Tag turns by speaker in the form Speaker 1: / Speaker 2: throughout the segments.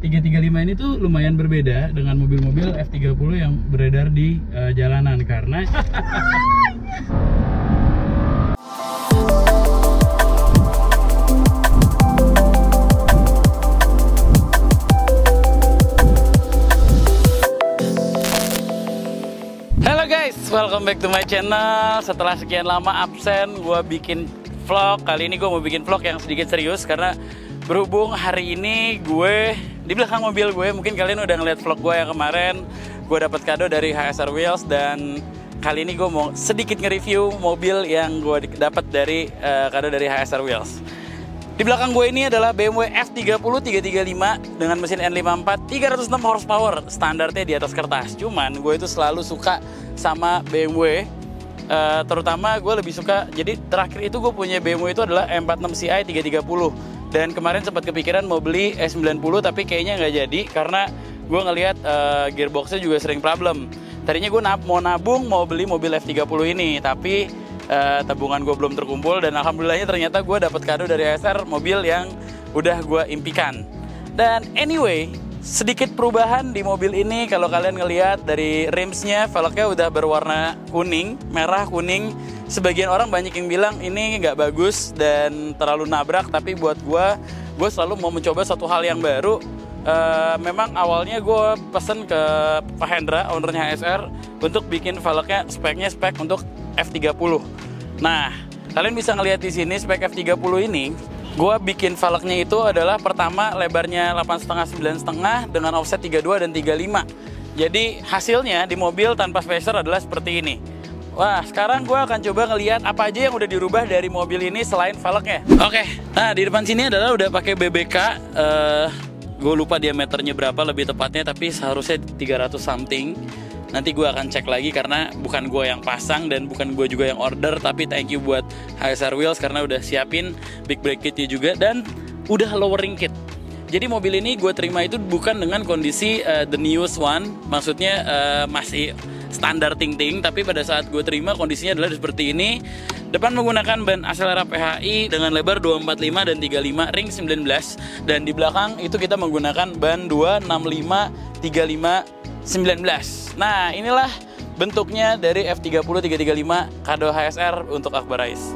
Speaker 1: 335 ini tuh lumayan berbeda dengan mobil-mobil F30 yang beredar di jalanan karena Halo guys, welcome back to my channel. Setelah sekian lama absen, gue bikin vlog. Kali ini gue mau bikin vlog yang sedikit serius karena berhubung hari ini gue di belakang mobil gue, mungkin kalian udah ngeliat vlog gue yang kemarin. Gue dapat kado dari HSR Wheels dan kali ini gue mau sedikit nge-review mobil yang gue dapat dari kado dari HSR Wheels. Di belakang gue ini adalah BMW F30 335 dengan mesin N54 306 horsepower. Standarnya di atas kertas. Cuman gue itu selalu suka sama BMW. Terutama gue lebih suka, jadi terakhir itu gue punya BMW itu adalah M46 Ci 330. Dan kemarin sempat kepikiran mau beli E90 tapi kayaknya nggak jadi karena gue ngelihat gearboxnya juga sering problem. Tadinya gue mau nabung mau beli mobil F30 ini, tapi tabungan gue belum terkumpul dan alhamdulillahnya ternyata gue dapat kado dari HSR mobil yang udah gue impikan. Dan anyway, sedikit perubahan di mobil ini. Kalau kalian ngelihat dari rimsnya, velgnya udah berwarna kuning, merah kuning. Sebagian orang banyak yang bilang ini nggak bagus dan terlalu nabrak, tapi buat gue selalu mau mencoba satu hal yang baru. Memang awalnya gue pesen ke Pak Hendra, ownernya HSR, untuk bikin velgnya spek untuk F30. Nah, kalian bisa ngelihat di sini spek F30 ini. Gue bikin velgnya itu adalah pertama lebarnya 8,5 9,5 dengan offset 32 dan 35. Jadi hasilnya di mobil tanpa spacer adalah seperti ini. Wah, sekarang gue akan coba ngelihat apa aja yang udah dirubah dari mobil ini selain velgnya. Oke, nah di depan sini adalah udah pakai BBK. Gue lupa diameternya berapa lebih tepatnya, tapi seharusnya 300 something. Nanti gue akan cek lagi karena bukan gue yang pasang dan bukan gue juga yang order. Tapi thank you buat HSR Wheels karena udah siapin big brake kitnya juga dan udah lowering kit. Jadi mobil ini gue terima itu bukan dengan kondisi the newest one, maksudnya masih standar ting-ting, tapi pada saat gue terima kondisinya adalah seperti ini. Depan menggunakan ban Axelera PHI dengan lebar 245 dan 35 ring 19, dan di belakang itu kita menggunakan ban 265 35 19. Nah, inilah bentuknya dari F30 335 kado HSR untuk Akbar Rais.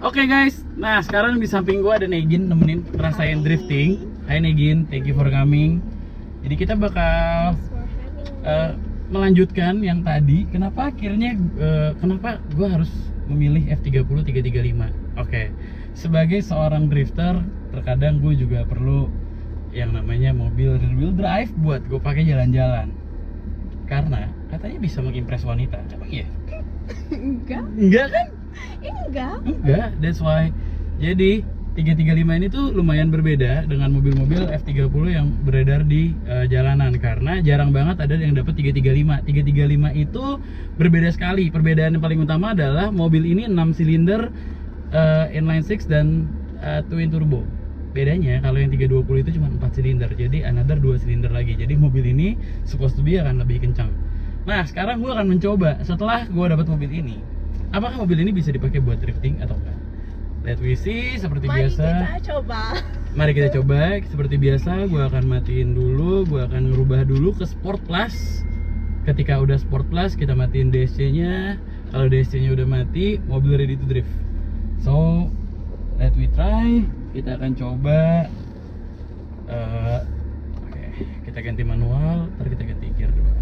Speaker 1: Oke guys, nah sekarang di samping gua ada Negin nemenin rasain drifting. Hai Negin, thank you for coming. Jadi kita bakal melanjutkan yang tadi. Kenapa akhirnya kenapa gua harus memilih F30 335? Oke, sebagai seorang drifter, terkadang gue juga perlu yang namanya mobil rear wheel drive buat gue pakai jalan-jalan. Karena katanya bisa mengimpress wanita. Emang iya? Enggak kan? Enggak, that's why. Jadi 335 ini tuh lumayan berbeda dengan mobil-mobil F30 yang beredar di jalanan karena jarang banget ada yang dapat 335. 335 itu berbeda sekali. Perbedaan yang paling utama adalah mobil ini 6 silinder inline 6 dan twin turbo. Bedanya kalau yang 320 itu cuma 4 silinder, jadi another 2 silinder lagi. Jadi mobil ini supposed to be akan lebih kencang. Nah, sekarang gue akan mencoba setelah gue dapat mobil ini. Apakah mobil ini bisa dipakai buat drifting atau enggak? Let we see, seperti biasa. Mari kita coba. Seperti biasa, gue akan matiin dulu. Gue akan ngerubah dulu ke Sport Plus. Ketika udah Sport Plus, kita matiin DSC-nya. Kalau DSC-nya udah mati, mobil ready to drift. So, let we try. Kita akan coba. Oke, kita ganti manual. Ntar kita ganti gear dulu.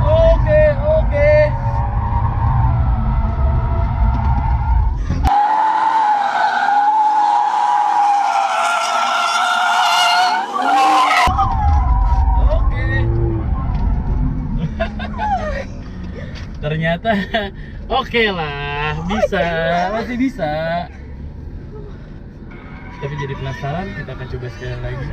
Speaker 1: Oke. Ternyata oke lah, bisa, masih bisa. Tapi jadi penasaran, kita akan coba sekali lagi.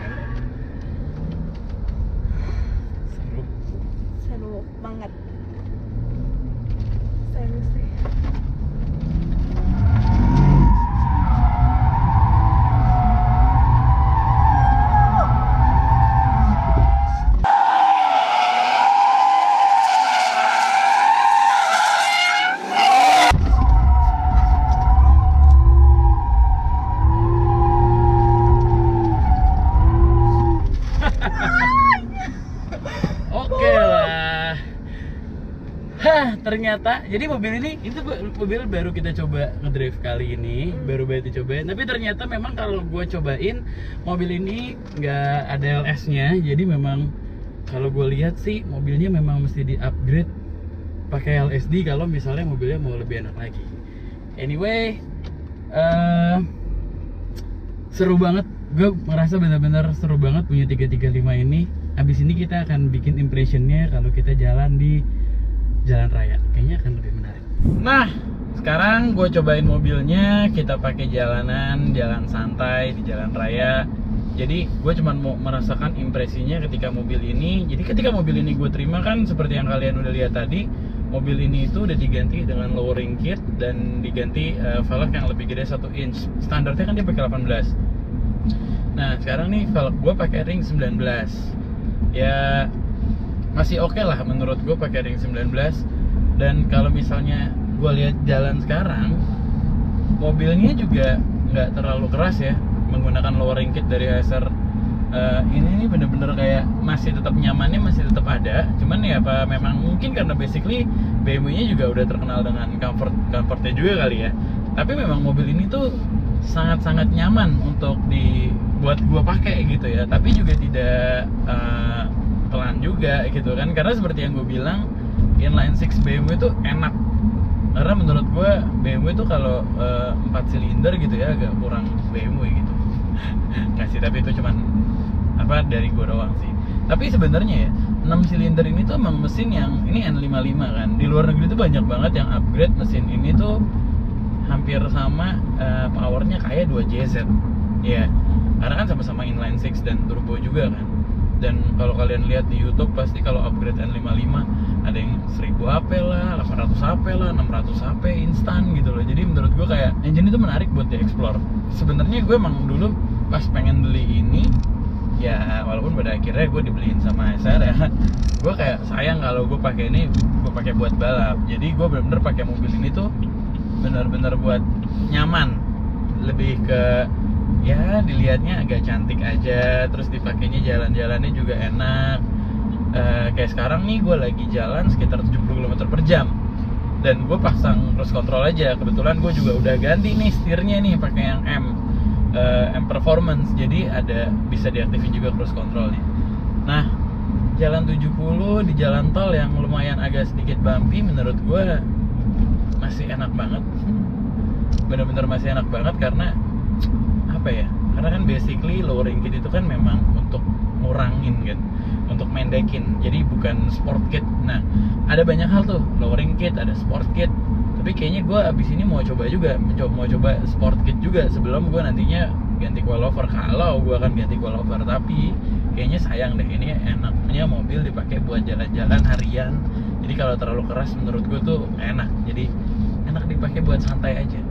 Speaker 1: ternyata jadi mobil ini itu mobil baru kita coba ngedrive kali ini, baru dicobain. Tapi ternyata memang kalau gue cobain mobil ini nggak ada LS-nya, jadi memang kalau gue lihat sih mobilnya memang mesti di upgrade pakai LSD kalau misalnya mobilnya mau lebih enak lagi. Anyway, seru banget, gue merasa benar-benar seru banget punya 335 ini. Habis ini kita akan bikin impressionnya kalau kita jalan di jalan raya, kayaknya akan lebih menarik. Nah, sekarang gue cobain mobilnya, kita pakai jalan santai di jalan raya. Jadi gue cuma mau merasakan impresinya ketika mobil ini. Jadi ketika mobil ini gue terima kan seperti yang kalian udah lihat tadi, mobil ini itu udah diganti dengan lowering kit dan diganti velg yang lebih gede 1 inch. Standarnya kan dia pakai 18. Nah sekarang nih velg gue pakai ring 19. Ya masih oke lah menurut gue pakai ring 19. Dan kalau misalnya gue lihat jalan sekarang, mobilnya juga nggak terlalu keras ya, menggunakan lowering kit dari Acer. Ini bener-bener kayak masih tetap nyamannya masih tetap ada. Cuman ya apa memang mungkin karena basically BMW-nya juga udah terkenal dengan comfortnya juga kali ya. Tapi memang mobil ini tuh sangat-sangat nyaman untuk buat gua pakai gitu ya. Tapi juga tidak pelan juga gitu kan. Karena seperti yang gue bilang, inline 6 BMW itu enak. Karena menurut gue BMW itu kalau 4 silinder gitu ya agak kurang BMW gitu. Nggak sih, tapi itu cuman apa dari gue doang sih. Tapi sebenarnya ya 6 silinder ini tuh emang mesin yang ini N55 kan. Di luar negeri tuh banyak banget yang upgrade mesin ini tuh hampir sama powernya kayak 2JZ. Ya, karena kan sama-sama inline 6 dan turbo juga kan. Dan kalau kalian lihat di YouTube pasti kalau upgrade N55 ada yang 1000 HP lah, 800 HP lah, 600 HP instan gitu loh. Jadi menurut gue kayak engine itu menarik buat dieksplor. Sebenarnya gue emang dulu pas pengen beli ini ya, walaupun pada akhirnya gue dibeliin sama Acer ya, gue kayak sayang kalau gue pakai ini, gue pakai buat balap. Jadi gue bener-bener pakai mobil ini tuh bener-bener buat nyaman, lebih ke ya dilihatnya agak cantik aja, terus dipakainya jalan-jalannya juga enak. Kayak sekarang nih gue lagi jalan sekitar 70 km per jam dan gue pasang cruise control aja. Kebetulan gue juga udah ganti nih setirnya nih pakai yang M Performance, jadi ada bisa diaktifin juga cruise controlnya. Nah jalan 70 di jalan tol yang lumayan agak sedikit bumpy, menurut gue masih enak banget. Bener-bener masih enak banget karena apa ya, karena kan basically lowering kit itu kan memang untuk ngurangin kan, untuk mendekin, jadi bukan sport kit. Nah ada banyak hal tuh, lowering kit, ada sport kit, tapi kayaknya gue abis ini mau coba sport kit juga sebelum gue nantinya ganti coilover, kalau gue akan ganti coilover. Tapi kayaknya sayang deh, ini enaknya mobil dipakai buat jalan-jalan harian. Jadi kalau terlalu keras menurut gue tuh enak, jadi enak dipakai buat santai aja.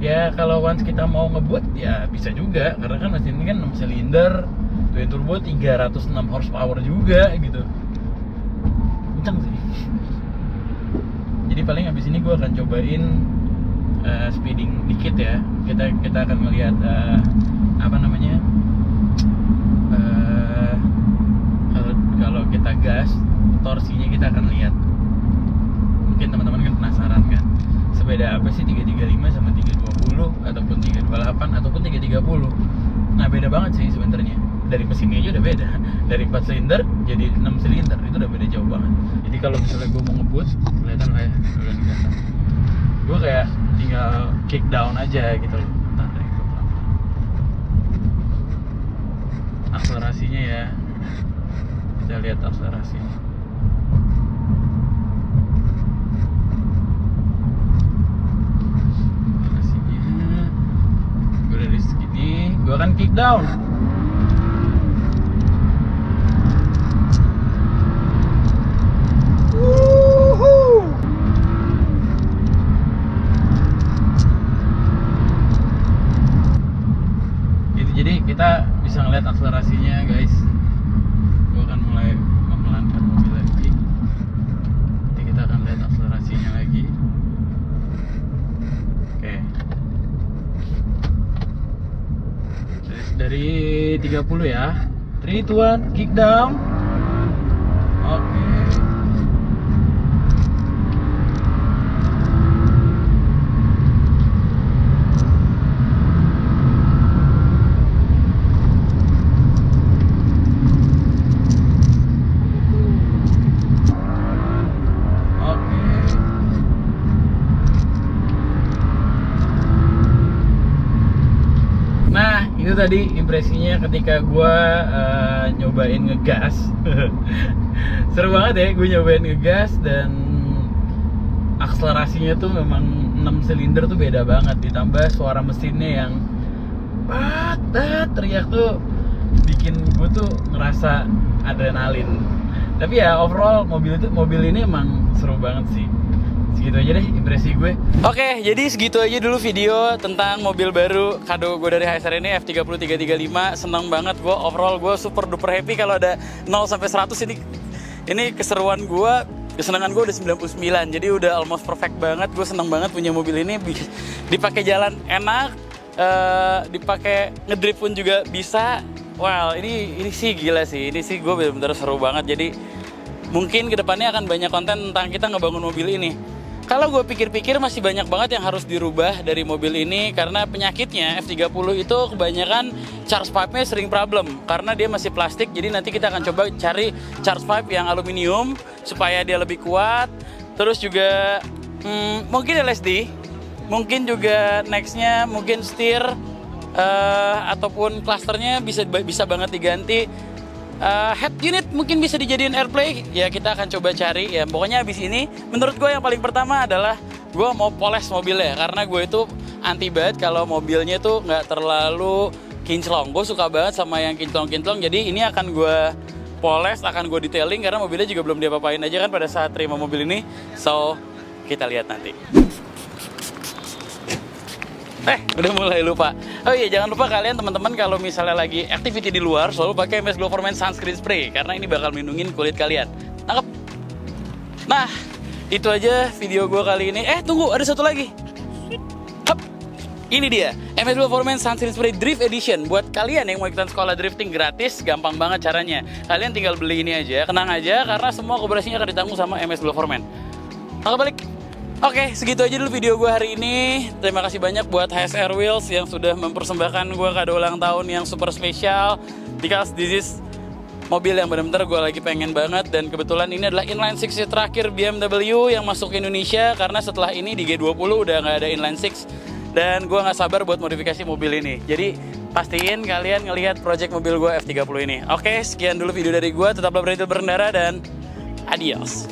Speaker 1: Ya kalau once kita mau ngebut ya bisa juga, karena kan mesin ini kan 6 silinder, twin turbo 306 horsepower juga gitu. Kenceng sih. Jadi paling abis ini gue akan cobain speeding dikit ya. Kita akan melihat apa namanya, kalau kita gas torsinya kita akan lihat. Mungkin teman-teman kan penasaran kan, sebeda apa sih 335 sama 320 ataupun 328 ataupun 330. Nah beda banget sih sebenarnya. Dari mesinnya aja udah beda. Dari 4 silinder jadi 6 silinder, itu udah beda jauh banget. Jadi kalau misalnya gue mau ngebut, kelihatan lah ya, udah kelihatan. Gue kayak tinggal kick down aja gitu loh. Tanda itu pelan-pelan. Akselerasinya ya, kita lihat akselerasinya. Dari segini gue akan kick down. Gitu, jadi kita bisa ngeliat akselerasinya guys. Gue akan mulai memelankan mobil lagi. Nanti kita akan lihat akselerasinya lagi. Oke. Dari 30 ya. 3, 2, 1, kick down. Oke. tadi impresinya ketika gue nyobain ngegas. Seru banget ya gue nyobain ngegas, dan akselerasinya tuh memang 6 silinder tuh beda banget, ditambah suara mesinnya yang teriak tuh bikin gue tuh ngerasa adrenalin. Tapi ya overall mobil ini emang seru banget sih. Segitu aja deh impresi gue. Oke, jadi segitu aja dulu video tentang mobil baru kado gue dari HSR ini, F30335. Seneng banget gue, overall gue super duper happy. Kalau ada 0 sampai 100 ini keseruan gue, kesenangan gue udah 99. Jadi udah almost perfect banget. Gue seneng banget punya mobil ini. Dipakai jalan enak, dipakai ngedrift pun juga bisa. Wow, ini sih gila sih. Ini sih gue bener-bener seru banget. Jadi mungkin kedepannya akan banyak konten tentang kita ngebangun mobil ini. Kalau gue pikir-pikir masih banyak banget yang harus dirubah dari mobil ini, karena penyakitnya F30 itu kebanyakan charge pipe-nya sering problem karena dia masih plastik. Jadi nanti kita akan coba cari charge pipe yang aluminium supaya dia lebih kuat. Terus juga mungkin LSD, mungkin juga nextnya mungkin setir ataupun clusternya bisa banget diganti. Head unit mungkin bisa dijadiin AirPlay, ya kita akan coba cari ya. Pokoknya abis ini menurut gue yang paling pertama adalah gue mau poles mobilnya, karena gue itu anti banget kalau mobilnya tuh nggak terlalu kinclong. Gue suka banget sama yang kinclong-kinclong, jadi ini akan gue poles, akan gue detailing, karena mobilnya juga belum diapa-apain aja kan pada saat terima mobil ini. So kita lihat nanti. Udah mulai lupa. Oh iya, jangan lupa kalian teman-teman kalau misalnya lagi activity di luar selalu pakai MS Glow for Men Sunscreen Spray, karena ini bakal melindungi kulit kalian. Nangkep? Nah, itu aja video gue kali ini. Tunggu, ada satu lagi. Hup. Ini dia, MS Glow for Men Sunscreen Spray Drift Edition. Buat kalian yang mau ikutan sekolah drifting gratis, gampang banget caranya. Kalian tinggal beli ini aja, tenang aja, karena semua koperasinya akan ditanggung sama MS Glow for Men. Nangkep balik. Oke, segitu aja dulu video gue hari ini. Terima kasih banyak buat HSR Wheels yang sudah mempersembahkan gue kado ulang tahun yang super spesial. Because this is mobil yang benar-benar gue lagi pengen banget. Dan kebetulan ini adalah inline 6 terakhir BMW yang masuk ke Indonesia. Karena setelah ini di G20 udah nggak ada inline 6. Dan gue nggak sabar buat modifikasi mobil ini. Jadi pastiin kalian ngelihat project mobil gue F30 ini. Oke, sekian dulu video dari gue. Tetaplah berhenti berkendara dan adios.